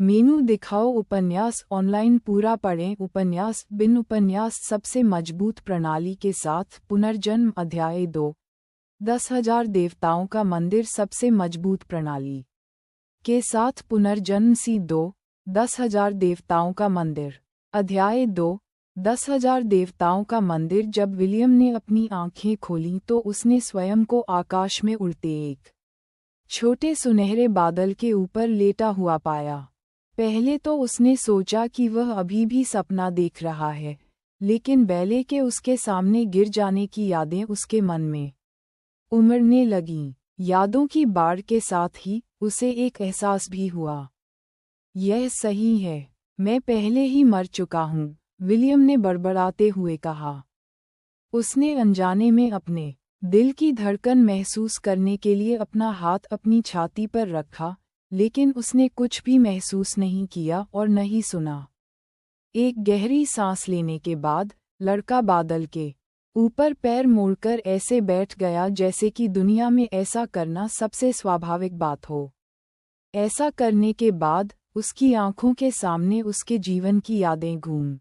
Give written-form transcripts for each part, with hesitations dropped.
मेनू दिखाओ उपन्यास ऑनलाइन पूरा पढ़ें उपन्यास बिन उपन्यास सबसे मजबूत प्रणाली के साथ पुनर्जन्म अध्याय 2 10,000 देवताओं का मंदिर सबसे मजबूत प्रणाली के साथ पुनर्जन्म सी 2 10,000 देवताओं का मंदिर अध्याय 2 10,000 देवताओं का मंदिर। जब विलियम ने अपनी आंखें खोलीं तो उसने स्वयं को आकाश में उड़ते एक छोटे सुनहरे बादल के ऊपर लेटा हुआ पाया। पहले तो उसने सोचा कि वह अभी भी सपना देख रहा है, लेकिन बैले के उसके सामने गिर जाने की यादें उसके मन में उमड़ने लगीं। यादों की बाढ़ के साथ ही उसे एक एहसास भी हुआ। यह सही है, मैं पहले ही मर चुका हूँ, विलियम ने बड़बड़ाते हुए कहा। उसने अनजाने में अपने दिल की धड़कन महसूस करने के लिए अपना हाथ अपनी छाती पर रखा, लेकिन उसने कुछ भी महसूस नहीं किया और न ही सुना। एक गहरी सांस लेने के बाद लड़का बादल के ऊपर पैर मोड़कर ऐसे बैठ गया जैसे कि दुनिया में ऐसा करना सबसे स्वाभाविक बात हो। ऐसा करने के बाद उसकी आंखों के सामने उसके जीवन की यादें घूम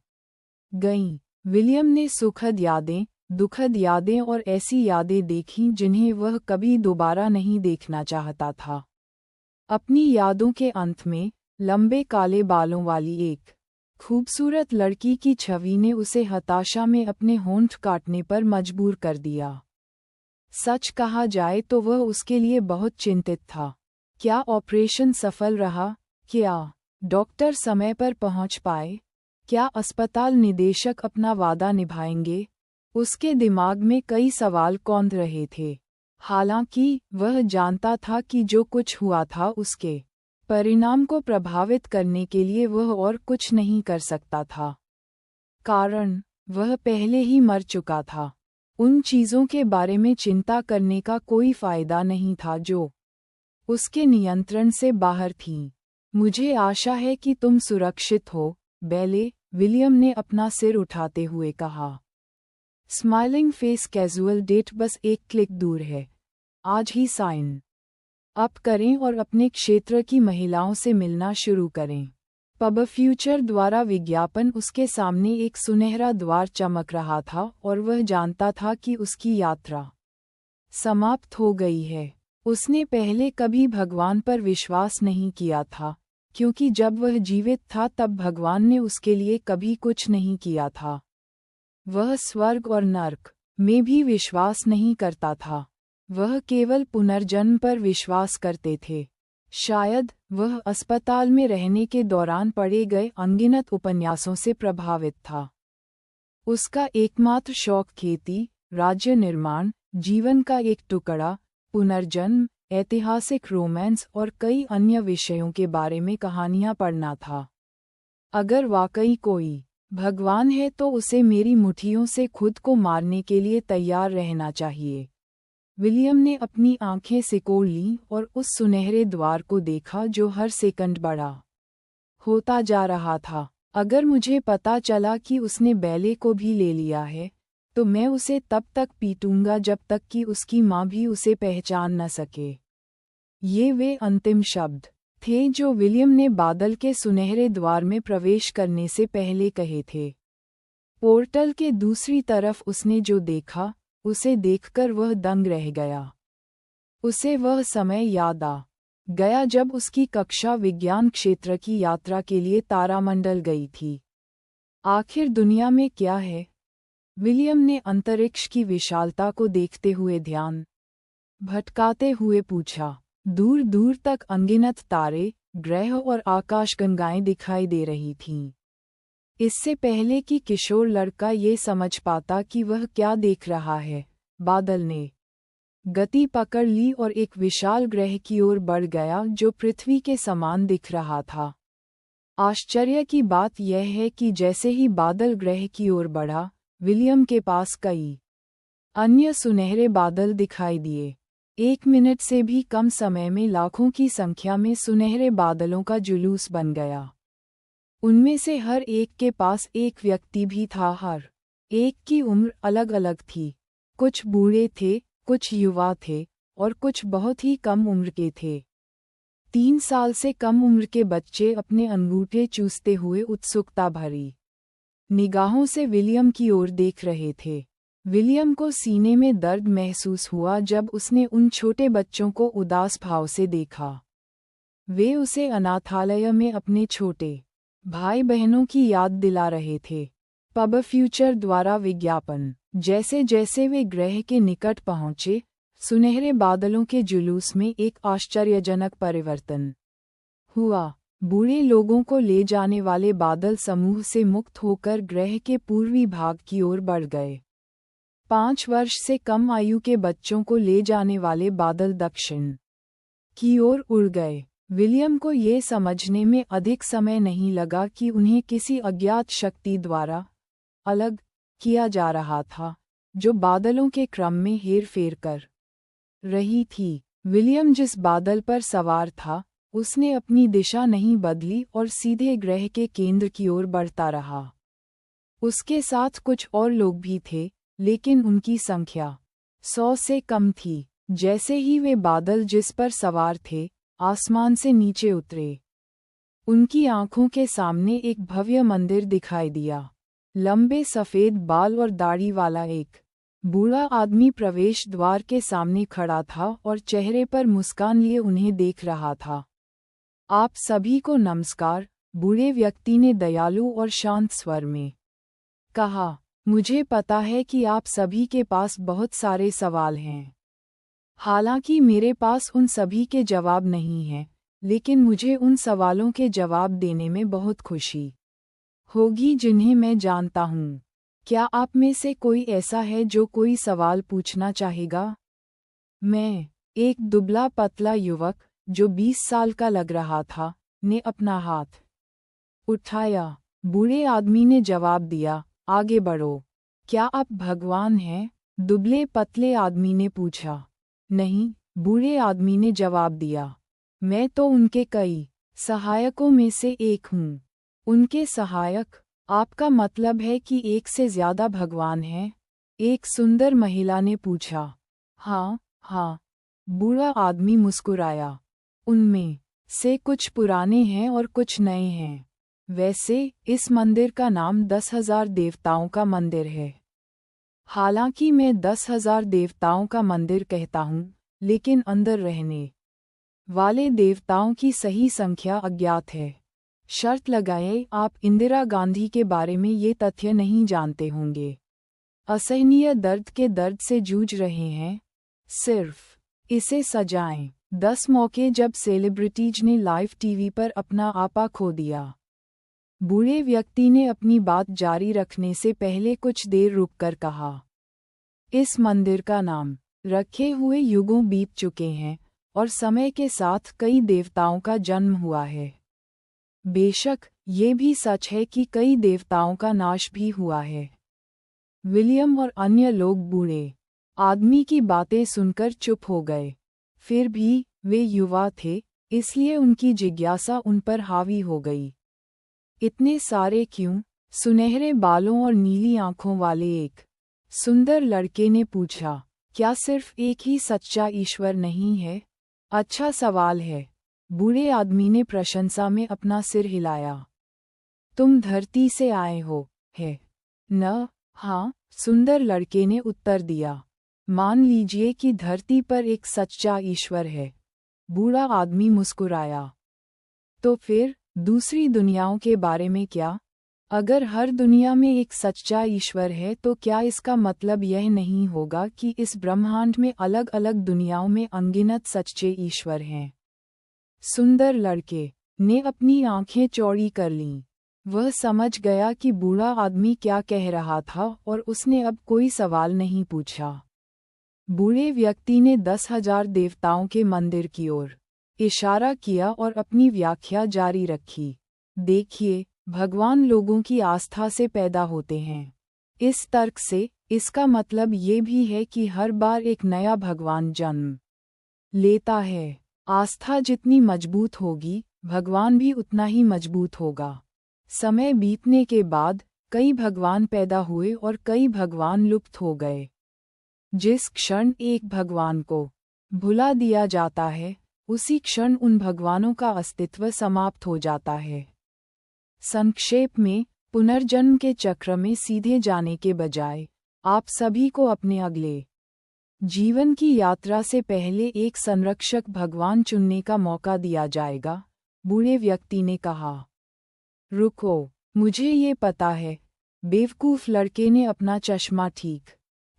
गईं। विलियम ने सुखद यादें, दुखद यादें और ऐसी यादें देखीं जिन्हें वह कभी दोबारा नहीं देखना चाहता था। अपनी यादों के अंत में लंबे काले बालों वाली एक खूबसूरत लड़की की छवि ने उसे हताशा में अपने होंठ काटने पर मजबूर कर दिया। सच कहा जाए तो वह उसके लिए बहुत चिंतित था। क्या ऑपरेशन सफल रहा? क्या डॉक्टर समय पर पहुंच पाए? क्या अस्पताल निदेशक अपना वादा निभाएंगे? उसके दिमाग में कई सवाल कौंध रहे थे। हालांकि वह जानता था कि जो कुछ हुआ था उसके परिणाम को प्रभावित करने के लिए वह और कुछ नहीं कर सकता था, कारण वह पहले ही मर चुका था। उन चीज़ों के बारे में चिंता करने का कोई फायदा नहीं था जो उसके नियंत्रण से बाहर थीं। मुझे आशा है कि तुम सुरक्षित हो, बैले, विलियम ने अपना सिर उठाते हुए कहा। स्माइलिंग फेस कैजुअल डेट बस एक क्लिक दूर है। आज ही साइन अप करें और अपने क्षेत्र की महिलाओं से मिलना शुरू करें। पब फ्यूचर द्वारा विज्ञापन उसके सामने एक सुनहरा द्वार चमक रहा था और वह जानता था कि उसकी यात्रा समाप्त हो गई है। उसने पहले कभी भगवान पर विश्वास नहीं किया था, क्योंकि जब वह जीवित था तब भगवान ने उसके लिए कभी कुछ नहीं किया था। वह स्वर्ग और नर्क में भी विश्वास नहीं करता था, वह केवल पुनर्जन्म पर विश्वास करते थे। शायद वह अस्पताल में रहने के दौरान पढ़े गए अनगिनत उपन्यासों से प्रभावित था। उसका एकमात्र शौक खेती, राज्य निर्माण, जीवन का एक टुकड़ा, पुनर्जन्म, ऐतिहासिक रोमांस और कई अन्य विषयों के बारे में कहानियां पढ़ना था। अगर वाकई कोई भगवान है तो उसे मेरी मुट्ठियों से खुद को मारने के लिए तैयार रहना चाहिए। विलियम ने अपनी आंखें सिकोड़ लीं और उस सुनहरे द्वार को देखा जो हर सेकंड बड़ा होता जा रहा था। अगर मुझे पता चला कि उसने बैले को भी ले लिया है, तो मैं उसे तब तक पीटूंगा जब तक कि उसकी माँ भी उसे पहचान न सके। ये वे अंतिम शब्द थे जो विलियम ने बादल के सुनहरे द्वार में प्रवेश करने से पहले कहे थे। पोर्टल के दूसरी तरफ उसने जो देखा, उसे देखकर वह दंग रह गया। उसे वह समय याद आ गया जब उसकी कक्षा विज्ञान क्षेत्र की यात्रा के लिए तारामंडल गई थी। आखिर दुनिया में क्या है? विलियम ने अंतरिक्ष की विशालता को देखते हुए ध्यान भटकाते हुए पूछा। दूर दूर तक अनगिनत तारे, ग्रह और आकाशगंगाएं दिखाई दे रही थीं। इससे पहले कि किशोर लड़का ये समझ पाता कि वह क्या देख रहा है, बादल ने गति पकड़ ली और एक विशाल ग्रह की ओर बढ़ गया जो पृथ्वी के समान दिख रहा था। आश्चर्य की बात यह है कि जैसे ही बादल ग्रह की ओर बढ़ा, विलियम के पास कई अन्य सुनहरे बादल दिखाई दिए। 1 मिनट से भी कम समय में लाखों की संख्या में सुनहरे बादलों का जुलूस बन गया। उनमें से हर एक के पास एक व्यक्ति भी था। हर एक की उम्र अलग अलग थी। कुछ बूढ़े थे, कुछ युवा थे और कुछ बहुत ही कम उम्र के थे। 3 साल से कम उम्र के बच्चे अपने अंगूठे चूसते हुए उत्सुकता भरी निगाहों से विलियम की ओर देख रहे थे। विलियम को सीने में दर्द महसूस हुआ जब उसने उन छोटे बच्चों को उदास भाव से देखा। वे उसे अनाथालय में अपने छोटे भाई बहनों की याद दिला रहे थे। पब फ्यूचर द्वारा विज्ञापन। जैसे जैसे वे ग्रह के निकट पहुंचे, सुनहरे बादलों के जुलूस में एक आश्चर्यजनक परिवर्तन हुआ। बूढ़े लोगों को ले जाने वाले बादल समूह से मुक्त होकर ग्रह के पूर्वी भाग की ओर बढ़ गए। 5 वर्ष से कम आयु के बच्चों को ले जाने वाले बादल दक्षिण की ओर उड़ गए। विलियम को ये समझने में अधिक समय नहीं लगा कि उन्हें किसी अज्ञात शक्ति द्वारा अलग किया जा रहा था, जो बादलों के क्रम में हेरफेर कर रही थी। विलियम जिस बादल पर सवार था, उसने अपनी दिशा नहीं बदली और सीधे ग्रह के केंद्र की ओर बढ़ता रहा। उसके साथ कुछ और लोग भी थे, लेकिन उनकी संख्या 100 से कम थी। जैसे ही वे बादल जिस पर सवार थे, आसमान से नीचे उतरे, उनकी आंखों के सामने एक भव्य मंदिर दिखाई दिया। लंबे सफ़ेद बाल और दाढ़ी वाला एक बूढ़ा आदमी प्रवेश द्वार के सामने खड़ा था और चेहरे पर मुस्कान लिए उन्हें देख रहा था। आप सभी को नमस्कार, बूढ़े व्यक्ति ने दयालु और शांत स्वर में कहा। मुझे पता है कि आप सभी के पास बहुत सारे सवाल हैं। हालांकि मेरे पास उन सभी के जवाब नहीं हैं, लेकिन मुझे उन सवालों के जवाब देने में बहुत खुशी होगी जिन्हें मैं जानता हूँ। क्या आप में से कोई ऐसा है जो कोई सवाल पूछना चाहेगा? मैं, एक दुबला पतला युवक, जो 20 साल का लग रहा था, ने अपना हाथ उठाया। बूढ़े आदमी ने जवाब दिया, आगे बढ़ो। क्या आप भगवान हैं? दुबले पतले आदमी ने पूछा। नहीं, बूढ़े आदमी ने जवाब दिया। मैं तो उनके कई सहायकों में से एक हूँ। उनके सहायक? आपका मतलब है कि एक से ज्यादा भगवान हैं? एक सुंदर महिला ने पूछा। हाँ, हाँ, बूढ़ा आदमी मुस्कुराया। उनमें से कुछ पुराने हैं और कुछ नए हैं। वैसे, इस मंदिर का नाम 10,000 देवताओं का मंदिर है। हालांकि मैं 10,000 देवताओं का मंदिर कहता हूँ, लेकिन अंदर रहने वाले देवताओं की सही संख्या अज्ञात है। शर्त लगाए आप इंदिरा गांधी के बारे में ये तथ्य नहीं जानते होंगे। असहनीय दर्द के दर्द से जूझ रहे हैं। सिर्फ इसे सजाएं। 10 मौके जब सेलिब्रिटीज ने लाइव टीवी पर अपना आपा खो दिया। बूढ़े व्यक्ति ने अपनी बात जारी रखने से पहले कुछ देर रुककर कहा। इस मंदिर का नाम रखे हुए युगों बीत चुके हैं और समय के साथ कई देवताओं का जन्म हुआ है। बेशक, ये भी सच है कि कई देवताओं का नाश भी हुआ है। विलियम और अन्य लोग बूढ़े आदमी की बातें सुनकर चुप हो गए। फिर भी, वे युवा थे, इसलिए उनकी जिज्ञासा उन पर हावी हो गई। इतने सारे क्यों? सुनहरे बालों और नीली आंखों वाले एक सुंदर लड़के ने पूछा। क्या सिर्फ एक ही सच्चा ईश्वर नहीं है? अच्छा सवाल है। बूढ़े आदमी ने प्रशंसा में अपना सिर हिलाया। तुम धरती से आए हो, है न? हाँ, सुंदर लड़के ने उत्तर दिया। मान लीजिए कि धरती पर एक सच्चा ईश्वर है। बूढ़ा आदमी मुस्कुराया। तो फिर, दूसरी दुनियाओं के बारे में क्या? अगर हर दुनिया में एक सच्चा ईश्वर है तो क्या इसका मतलब यह नहीं होगा कि इस ब्रह्मांड में अलग अलग दुनियाओं में अनगिनत सच्चे ईश्वर हैं? सुंदर लड़के ने अपनी आंखें चौड़ी कर लीं। वह समझ गया कि बूढ़ा आदमी क्या कह रहा था और उसने अब कोई सवाल नहीं पूछा। बूढ़े व्यक्ति ने 10,000 देवताओं के मंदिर की ओर इशारा किया और अपनी व्याख्या जारी रखी। देखिए, भगवान लोगों की आस्था से पैदा होते हैं। इस तर्क से, इसका मतलब ये भी है कि हर बार एक नया भगवान जन्म लेता है। आस्था जितनी मजबूत होगी, भगवान भी उतना ही मजबूत होगा। समय बीतने के बाद, कई भगवान पैदा हुए और कई भगवान लुप्त हो गए। जिस क्षण एक भगवान को भुला दिया जाता है, उसी क्षण उन भगवानों का अस्तित्व समाप्त हो जाता है। संक्षेप में, पुनर्जन्म के चक्र में सीधे जाने के बजाय आप सभी को अपने अगले जीवन की यात्रा से पहले एक संरक्षक भगवान चुनने का मौका दिया जाएगा, बूढ़े व्यक्ति ने कहा। रुको, मुझे ये पता है। बेवकूफ लड़के ने अपना चश्मा ठीक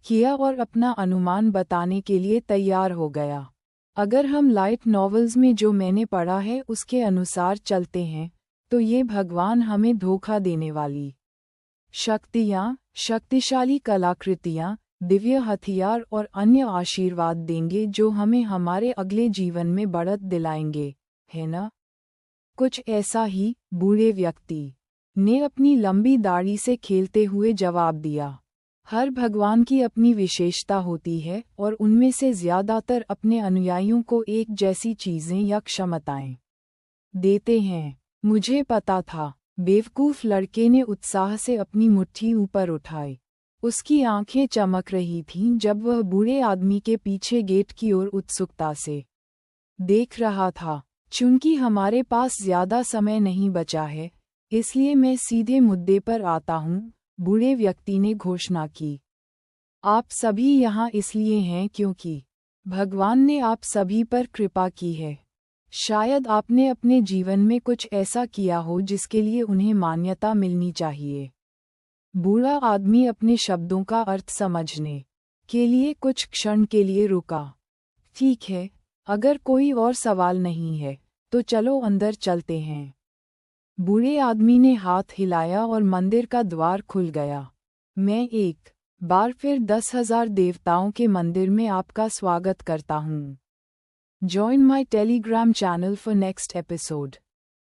किया और अपना अनुमान बताने के लिए तैयार हो गया। अगर हम लाइट नॉवेल्स में जो मैंने पढ़ा है उसके अनुसार चलते हैं, तो ये भगवान हमें धोखा देने वाली शक्तियाँ, शक्तिशाली कलाकृतियाँ, दिव्य हथियार और अन्य आशीर्वाद देंगे जो हमें हमारे अगले जीवन में बढ़त दिलाएंगे, है ना? कुछ ऐसा ही, बूढ़े व्यक्ति ने अपनी लंबी दाढ़ी से खेलते हुए जवाब दिया। हर भगवान की अपनी विशेषता होती है और उनमें से ज्यादातर अपने अनुयायियों को एक जैसी चीजें या क्षमताएं देते हैं। मुझे पता था, बेवकूफ लड़के ने उत्साह से अपनी मुट्ठी ऊपर उठाई। उसकी आंखें चमक रही थीं जब वह बूढ़े आदमी के पीछे गेट की ओर उत्सुकता से देख रहा था। चूंकि हमारे पास ज्यादा समय नहीं बचा है, इसलिए मैं सीधे मुद्दे पर आता हूँ, बूढ़े व्यक्ति ने घोषणा की। आप सभी यहाँ इसलिए हैं क्योंकि भगवान ने आप सभी पर कृपा की है। शायद आपने अपने जीवन में कुछ ऐसा किया हो जिसके लिए उन्हें मान्यता मिलनी चाहिए। बूढ़ा आदमी अपने शब्दों का अर्थ समझने के लिए कुछ क्षण के लिए रुका। ठीक है, अगर कोई और सवाल नहीं है, तो चलो अंदर चलते हैं। बूढ़े आदमी ने हाथ हिलाया और मंदिर का द्वार खुल गया। मैं एक बार फिर 10,000 देवताओं के मंदिर में आपका स्वागत करता हूँ। Join my Telegram channel for next episode.